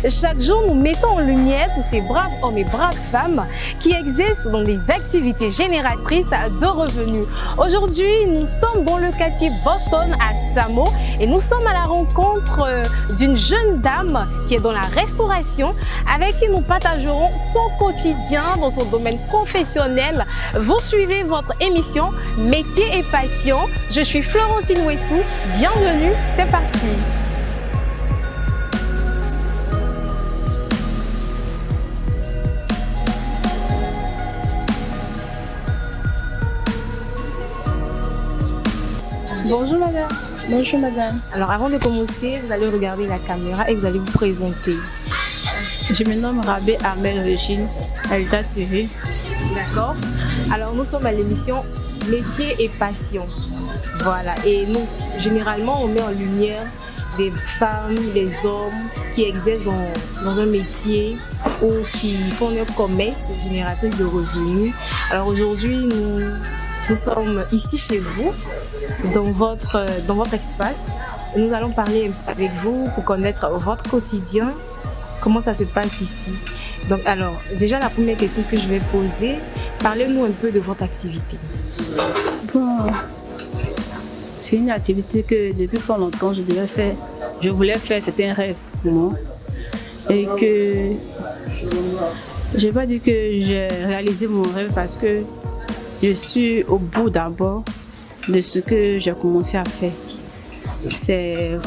Chaque jour, nous mettons en lumière tous ces braves hommes et braves femmes qui exercent dans des activités génératrices de revenus. Aujourd'hui, nous sommes dans le quartier Boston à Samo et nous sommes à la rencontre d'une jeune dame qui est dans la restauration avec qui nous partagerons son quotidien dans son domaine professionnel. Vous suivez votre émission Métier et Passion. Je suis Florentine Wessou. Bienvenue, c'est parti. Bonjour madame. Bonjour madame. Alors avant de commencer, vous allez regarder la caméra et vous allez vous présenter. Je me nomme Rabé Armel Régine, à l'état civil. D'accord. Alors nous sommes à l'émission Métier et Passion. Voilà. Et nous, généralement, on met en lumière des femmes, des hommes qui exercent dans un métier ou qui font leur commerce génératrice de revenus. Alors aujourd'hui, nous sommes ici chez vous, dans votre espace. Nous allons parler avec vous pour connaître votre quotidien, comment ça se passe ici. Donc alors, déjà la première question que je vais poser, parlez-nous un peu de votre activité. Bon, c'est une activité que depuis fort longtemps je voulais faire, c'était un rêve pour moi. Et que je vais pas dire que j'ai réalisé mon rêve parce que je suis au bout d'abord de ce que j'ai commencé à faire. C'était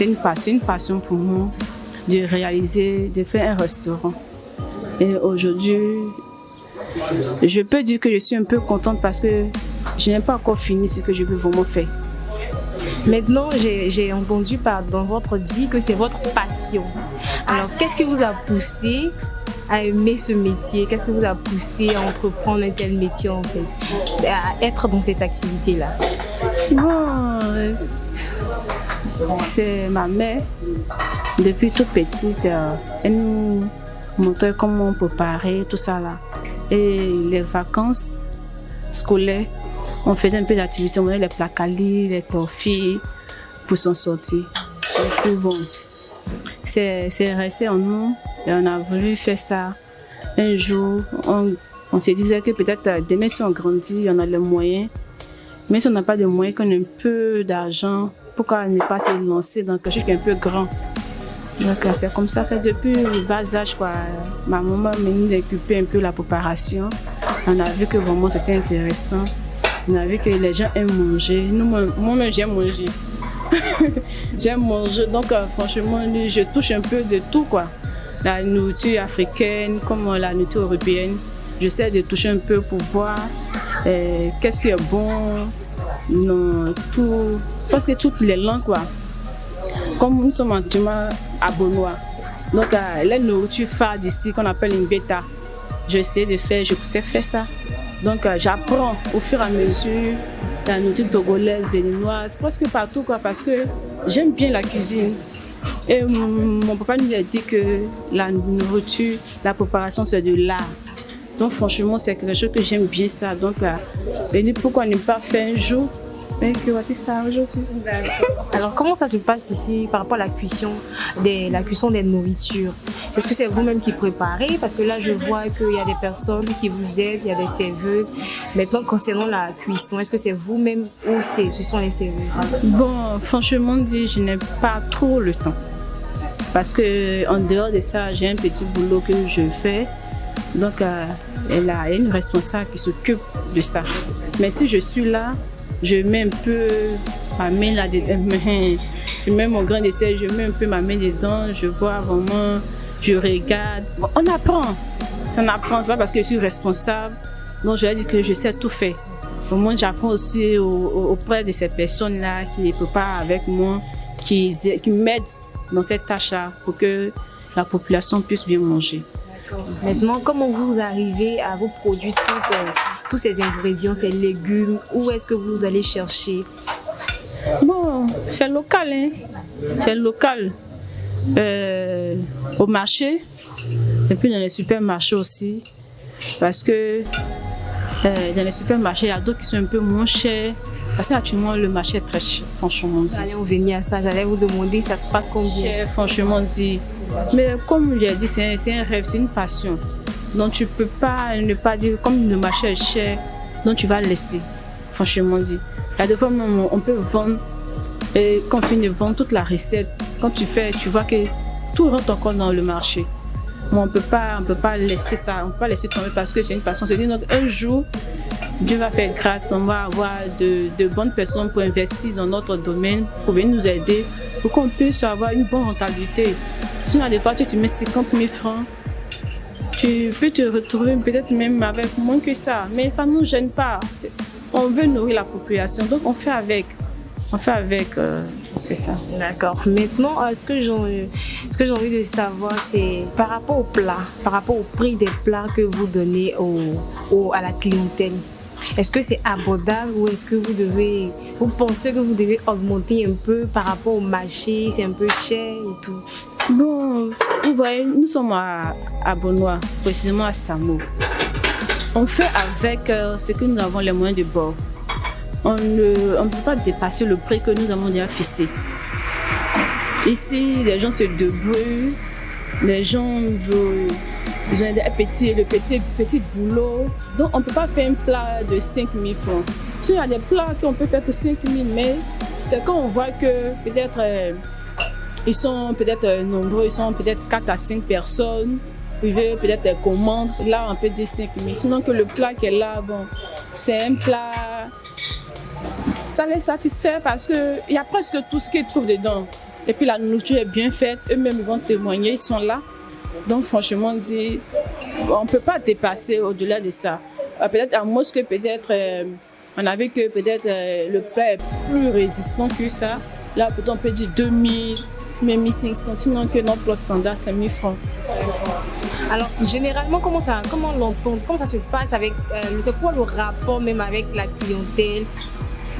une passion pour moi de réaliser, de faire un restaurant. Et aujourd'hui, je peux dire que je suis un peu contente parce que je n'ai pas encore fini ce que je veux vraiment faire. Maintenant, j'ai entendu dans votre dit que c'est votre passion. Alors, qu'est-ce qui vous a poussé à aimer ce métier? Qu'est-ce qui vous a poussé à entreprendre un tel métier en fait, à être dans cette activité-là? Bon, c'est ma mère. Depuis toute petite, elle nous montrait comment préparer tout ça là. Et les vacances scolaires, on faisait un peu d'activité, on faisait les placalis, les torfilles pour s'en sortir. Et puis bon, c'est resté en nous et on a voulu faire ça. Un jour, on se disait que peut-être demain si on grandit, on a les moyens. Mais si on n'a pas de moyens, qu'on a un peu d'argent, pourquoi ne pas se lancer dans quelque chose qui est un peu grand? Donc c'est comme ça, c'est depuis le bas âge quoi. Ma maman m'a mis d'occuper un peu la préparation. On a vu que vraiment c'était intéressant. On a vu que les gens aiment manger. Moi-même j'aime manger. J'aime manger, donc franchement je touche un peu de tout quoi. La nourriture africaine comme la nourriture européenne. J'essaie de toucher un peu pour voir qu'est-ce qui est bon dans tout, parce que toutes les langues quoi. Comme nous sommes actuellement à Bonois, donc la nourriture phare d'ici qu'on appelle une bêta, je sais faire ça. Donc j'apprends au fur et à mesure la nourriture togolaise, béninoise, presque partout quoi, parce que j'aime bien la cuisine. Et mon papa nous a dit que la nourriture, la préparation c'est de l'art. Donc franchement c'est quelque chose que j'aime bien ça. Donc pourquoi ne pas faire un jour? Et que voici ça aujourd'hui. Alors comment ça se passe ici par rapport à la cuisson des nourritures? Est-ce que c'est vous-même qui préparez? Parce que là je vois qu'il y a des personnes qui vous aident, il y a des serveuses. Maintenant concernant la cuisson, est-ce que c'est vous-même ou ce sont les serveuses? Bon, franchement dit, je n'ai pas trop le temps. Parce que en dehors de ça, j'ai un petit boulot que je fais. Donc elle a une responsable qui s'occupe de ça. Mais si je suis là, je mets un peu ma main là-dedans, je mets mon grain de sel, je mets un peu ma main dedans, je vois vraiment, je regarde. Bon, on apprend, ça apprend, c'est pas parce que je suis responsable, donc je vais dire que je sais tout faire. Au moins j'apprends aussi auprès de ces personnes-là qui préparent avec moi, qui m'aident dans cette tâche-là pour que la population puisse bien manger. Maintenant, comment vous arrivez à vous produire tous ces ingrédients, ces légumes? Où est-ce que vous allez chercher? Bon, c'est local, hein. C'est local. Au marché, et puis dans les supermarchés aussi. Parce que dans les supermarchés, il y a d'autres qui sont un peu moins chers. Parce qu'actuellement, le marché est très cher, franchement dit. Allez, on venir à ça, j'allais vous demander, ça se passe combien? Cher, franchement dit. Mais comme j'ai dit, c'est un rêve, c'est une passion. Donc tu peux pas ne pas dire, comme le marché est cher, donc tu vas laisser, franchement dit. Il y a des fois, on peut vendre, et quand on finit de vendre toute la recette, quand tu fais, tu vois que tout rentre encore dans le marché. Mais on peut pas laisser ça, on peut pas laisser tomber parce que c'est une passion. C'est dire, donc un jour, Dieu va faire grâce, on va avoir de bonnes personnes pour investir dans notre domaine, pour venir nous aider, pour qu'on puisse avoir une bonne rentabilité. Sinon, des fois, tu mets 50 000 francs, tu peux te retrouver peut-être même avec moins que ça, mais ça ne nous gêne pas. On veut nourrir la population, donc on fait avec. C'est ça. D'accord. Maintenant, ce que j'ai envie de savoir, c'est par rapport au plat, par rapport au prix des plats que vous donnez à la clientèle. Est-ce que c'est abordable ou est-ce que vous pensez que vous devez augmenter un peu par rapport au marché, c'est un peu cher et tout? Bon, vous voyez, nous sommes à Bonois, précisément à Samo. On fait avec ce que nous avons les moyens de bord. On ne peut pas dépasser le prix que nous avons déjà fixé. Ici, les gens se débrouillent, les gens ont le petit boulot. Donc, on ne peut pas faire un plat de 5 000 francs. Il y a des plats qu'on peut faire pour 5 000, mais c'est quand on voit que peut-être ils sont peut-être nombreux, ils sont peut-être 4 à 5 personnes, ils veulent peut-être des commandes. Là, on peut dire 5 000. Sinon, que le plat qui est là, bon, c'est un plat. Ça les satisfait parce qu'il y a presque tout ce qu'ils trouvent dedans. Et puis la nourriture est bien faite, eux-mêmes ils vont témoigner, ils sont là. Donc franchement dit, on ne peut pas dépasser au-delà de ça. Peut-être à moins que peut-être on avait que peut-être le plat est plus résistant que ça. Là peut-être on peut dire 2000, même 1500, sinon que notre plat standard c'est 1000 francs. Alors généralement comment ça se passe avec c'est quoi le rapport même avec la clientèle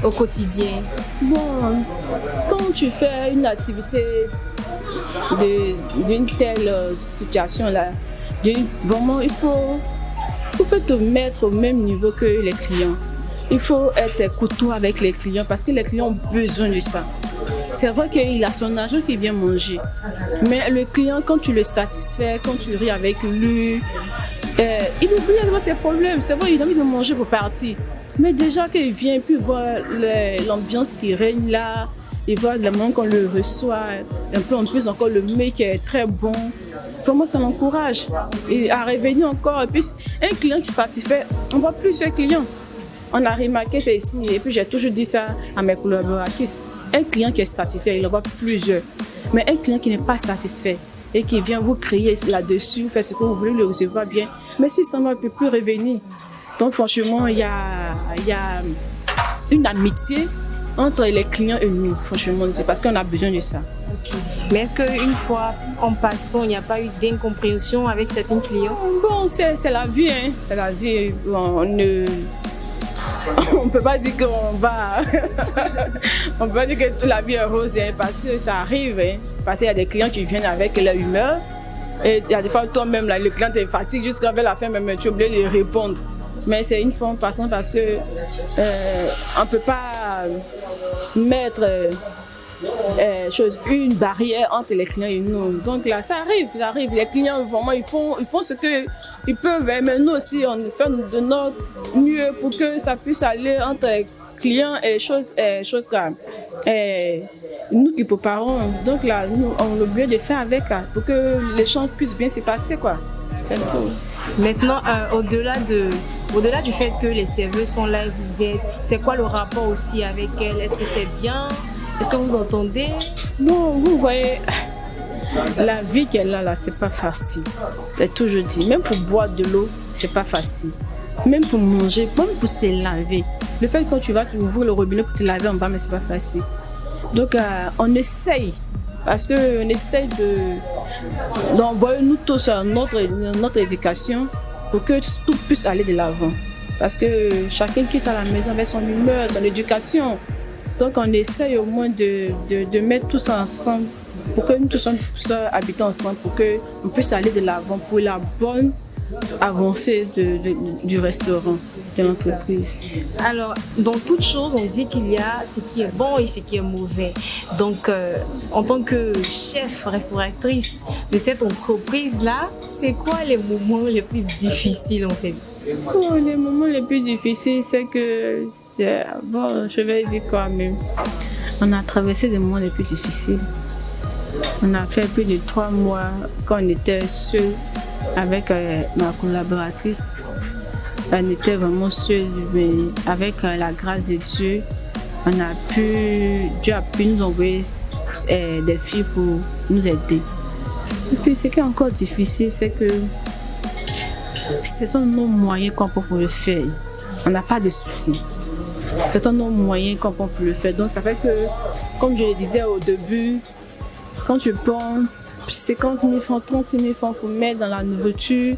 au quotidien? Bon, quand tu fais une activité d'une telle situation là, vraiment il faut te mettre au même niveau que les clients. Il faut être courtois avec les clients parce que les clients ont besoin de ça. C'est vrai qu'il a son argent qu'il vient manger, mais le client, quand tu le satisfais, quand tu ris avec lui, il oublie ses problèmes. C'est vrai, il a envie de manger pour partir. Mais déjà qu'il vient, puis voir l'ambiance qui règne là, il voit le moment qu'on le reçoit, un peu en plus encore le mec qui est très bon. Vraiment, ça l'encourage. Et à revenir encore. Et puis, un client qui satisfait, on voit plusieurs clients. On a remarqué ça ici, et puis j'ai toujours dit ça à mes collaboratrices. Un client qui est satisfait, il en voit plusieurs. Mais un client qui n'est pas satisfait et qui vient vous crier là-dessus, vous faites ce que vous voulez, le recevoir bien. Mais si ça ne peut plus revenir. Donc franchement, il y a une amitié entre les clients et nous, franchement, parce qu'on a besoin de ça. Okay. Mais est-ce qu'une fois en passant, il n'y a pas eu d'incompréhension avec certains clients? Bon, c'est la vie, hein. C'est la vie. On ne peut pas dire qu'on va. On ne peut pas dire que toute la vie est rose, hein, parce que ça arrive. Hein, parce qu'il y a des clients qui viennent avec leur humeur. Et il y a des fois, toi-même, là, le client te fatigue jusqu'à la fin, même tu es obligé de répondre. Mais c'est une fois en passant parce que on ne peut pas mettre une barrière entre les clients et nous. Donc là, ça arrive. Les clients, vraiment, ils font ce qu'ils peuvent. Mais nous aussi, on fait de notre mieux pour que ça puisse aller entre les clients et choses comme nous qui préparons. Donc là, nous, on a oublié de faire avec pour que l'échange puisse bien se passer, quoi. C'est tout. Maintenant, au-delà du fait que les serveurs sont là et vous êtes, c'est quoi le rapport aussi avec elles? Est-ce que c'est bien? Est-ce que vous entendez? Non, vous voyez, la vie qu'elle a là, c'est pas facile. J'ai toujours dit, même pour boire de l'eau, c'est pas facile. Même pour manger, même pour se laver. Le fait que quand tu vas ouvrir le robinet pour te laver en bas, mais c'est pas facile. Donc, on essaye. Parce qu'on essaye d'envoyer nous tous notre éducation pour que tout puisse aller de l'avant. Parce que chacun quitte à la maison avec son humeur, son éducation. Donc on essaye au moins de mettre tout ça ensemble pour que nous tous habitons ensemble, pour qu'on puisse aller de l'avant pour la bonne avancée du restaurant. de l'entreprise. Alors, dans toute chose, on dit qu'il y a ce qui est bon et ce qui est mauvais. Donc, en tant que chef restauratrice de cette entreprise-là, c'est quoi les moments les plus difficiles en fait? Oh, les moments les plus difficiles, c'est que, bon, je vais dire quoi même. On a traversé des moments les plus difficiles. On a fait plus de 3 mois quand on était seul avec ma collaboratrice. On était vraiment seul, mais avec la grâce de Dieu, Dieu a pu nous envoyer des filles pour nous aider. Et puis ce qui est encore difficile, c'est que ce sont nos moyens qu'on peut pour le faire. On n'a pas de soutien. Ce sont nos moyens qu'on peut pour le faire. Donc ça fait que, comme je le disais au début, quand tu prends 50 000 francs, 30 000 francs pour mettre dans la nourriture,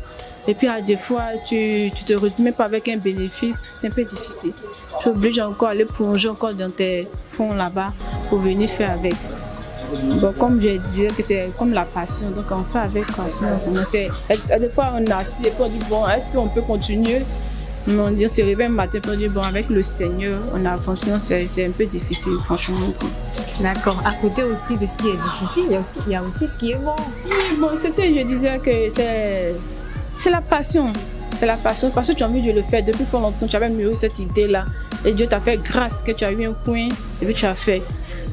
et puis à des fois tu te retrouves même pas avec un bénéfice, c'est un peu difficile. Tu es obligé encore d'aller plonger encore dans tes fonds là-bas pour venir faire avec. Bon, comme je disais que c'est comme la passion, donc on fait avec quoi. Des fois on est assis et puis on dit bon, est-ce qu'on peut continuer? On dit, on se réveille un matin et on dit bon, avec le Seigneur, on a fonctionné, c'est un peu difficile, franchement. D'accord. À côté aussi de ce qui est difficile, il y a aussi ce qui est bon. Oui, bon, c'est ça, je disais que c'est la passion. C'est la passion parce que tu as envie de le faire depuis fort longtemps. Tu avais mûri cette idée-là et Dieu t'a fait grâce que tu as eu un coin et puis tu as fait.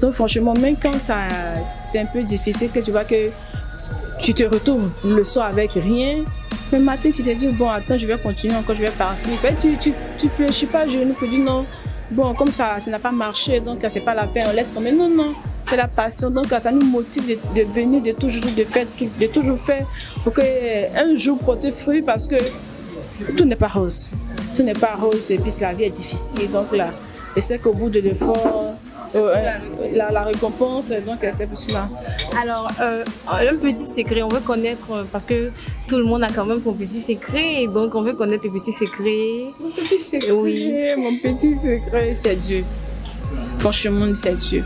Donc franchement, même quand c'est un peu difficile, que tu vois que tu te retrouves le soir avec rien, le matin tu te dis bon attends, je vais continuer encore, je vais partir. Tu fléchis pas à genoux pour dire non, bon comme ça n'a pas marché, donc c'est pas la peine, on laisse tomber. Non, c'est la passion, donc ça nous motive de venir, de toujours faire pour qu'un jour porter fruit, parce que tout n'est pas rose. Tout n'est pas rose et puis la vie est difficile, donc là, et c'est qu'au bout de l'effort, la récompense, donc c'est pour cela. Alors, un petit secret, on veut connaître, parce que tout le monde a quand même son petit secret, donc on veut connaître le petit secret. Mon petit secret, oui. Mon petit secret, c'est Dieu. Franchement, c'est Dieu.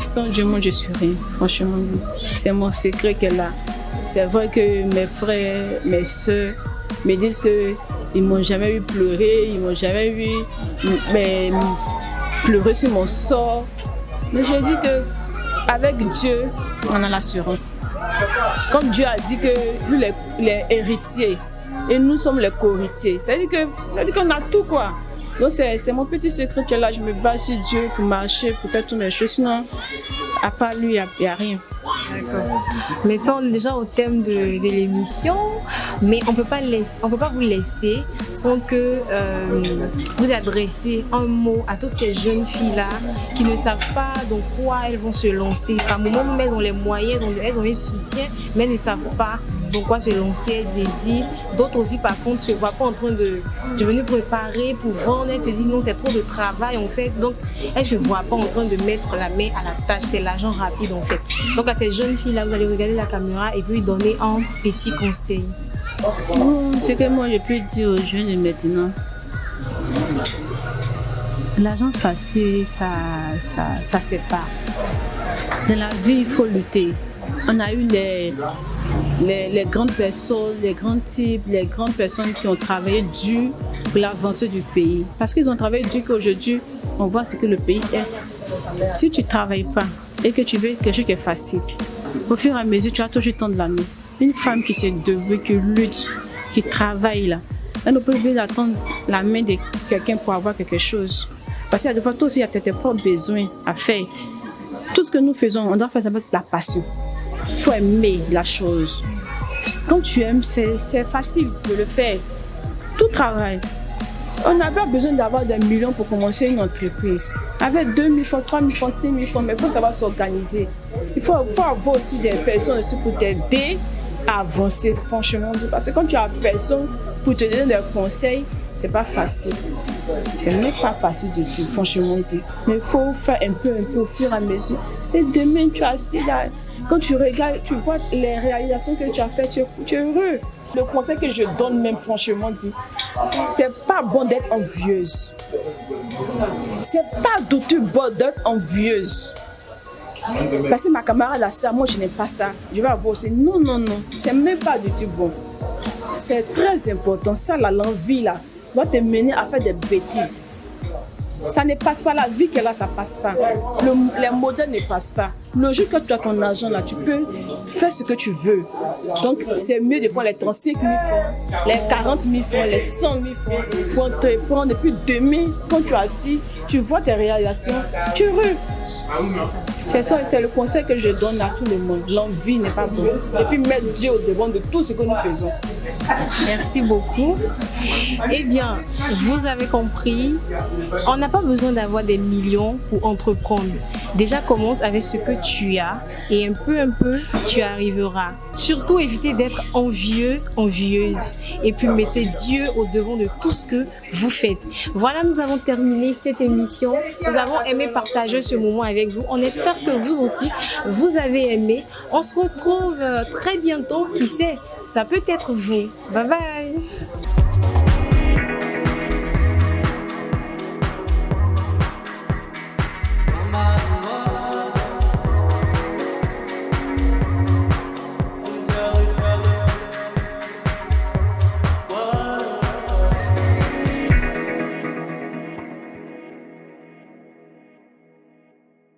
Sans Dieu, moi, je suis rien. Franchement, c'est mon secret qu'elle a. C'est vrai que mes frères, mes soeurs me disent qu'ils ne m'ont jamais vu pleurer, ils ne m'ont jamais vu pleurer sur mon sort. Mais je dis qu'avec Dieu, on a l'assurance. Comme Dieu a dit que lui, il est héritier et nous sommes les co-héritiers. Ça veut dire qu'on a tout, quoi. Donc c'est mon petit secret que là, je me base sur Dieu pour marcher, pour faire toutes mes choses. Sinon, à part lui, il n'y a rien. D'accord. Maintenant, on est déjà au thème de l'émission, mais on peut pas vous laisser sans que vous adressiez un mot à toutes ces jeunes filles-là qui ne savent pas dans quoi elles vont se lancer. Par moment, elles ont les moyens, elles ont les soutiens, mais elles ne savent pas dans quoi se lancer, elles hésitent. D'autres aussi, par contre, ne se voient pas en train de venir préparer pour vendre. Elles se disent non, c'est trop de travail en fait. Donc, elles ne se voient pas en train de mettre la main à la tâche. C'est l'argent rapide en fait. Donc, à ces jeunes filles-là, vous allez regarder la caméra et puis donner un petit conseil. Bon, ce que moi, je peux dire aux jeunes de maintenant, l'argent facile, ça sépare. Dans la vie, il faut lutter. On a eu les grandes personnes, les grands types, les grandes personnes qui ont travaillé dur pour l'avancée du pays. Parce qu'ils ont travaillé dur qu'aujourd'hui, on voit ce que le pays est. Si tu ne travailles pas et que tu veux quelque chose qui est facile, au fur et à mesure, tu as toujours le temps de la main. Une femme qui se déveut, qui lutte, qui travaille là, elle ne peut pas attendre la main de quelqu'un pour avoir quelque chose. Parce qu'il y a des fois, toi aussi, il y a tes propres besoins à faire. Tout ce que nous faisons, on doit faire ça avec la passion. Il faut aimer la chose. Quand tu aimes, c'est facile de le faire. Tout travail. On n'a pas besoin d'avoir des millions pour commencer une entreprise. Avec 2 000 francs, 3 000 francs, 6 000 francs, mais il faut savoir s'organiser. Il faut avoir aussi des personnes aussi pour t'aider à avancer, franchement. Parce que quand tu as personne pour te donner des conseils, c'est pas facile. C'est même pas facile du tout, franchement dit. Mais il faut faire un peu au fur et à mesure. Et demain, tu es assis là. Quand tu regardes, tu vois les réalisations que tu as faites, tu es heureux. Le conseil que je donne même, franchement dit, c'est pas bon d'être envieuse. C'est pas du tout bon d'être envieuse. Parce que ma camarade a ça, moi je n'aime pas ça. Je vais avoir aussi. Non. C'est même pas du tout bon. C'est très important, ça là, l'envie là. va te mener à faire des bêtises. Ça ne passe pas, la vie qu'elle a, ça ne passe pas. Les modèles ne passent pas. Le jour que tu as ton argent là, tu peux faire ce que tu veux. Donc c'est mieux de prendre les 35 000 francs, les 40 000 francs, les 100 000 francs, pour te prendre depuis 2000, quand tu es assis, tu vois tes réalisations, tu es heureux. C'est ça, c'est le conseil que je donne à tout le monde. L'envie n'est pas bonne. Et puis mettre Dieu au devant de tout ce que nous faisons. Merci beaucoup. Eh bien, vous avez compris, on n'a pas besoin d'avoir des millions pour entreprendre. Déjà, commence avec ce que tu as et un peu, tu arriveras. Surtout, évitez d'être envieux, envieuse. Et puis, mettez Dieu au devant de tout ce que vous faites. Voilà, nous avons terminé cette émission. Nous avons aimé partager ce moment avec vous. On espère que vous aussi, vous avez aimé. On se retrouve très bientôt. Qui sait, ça peut être vous. Bye bye.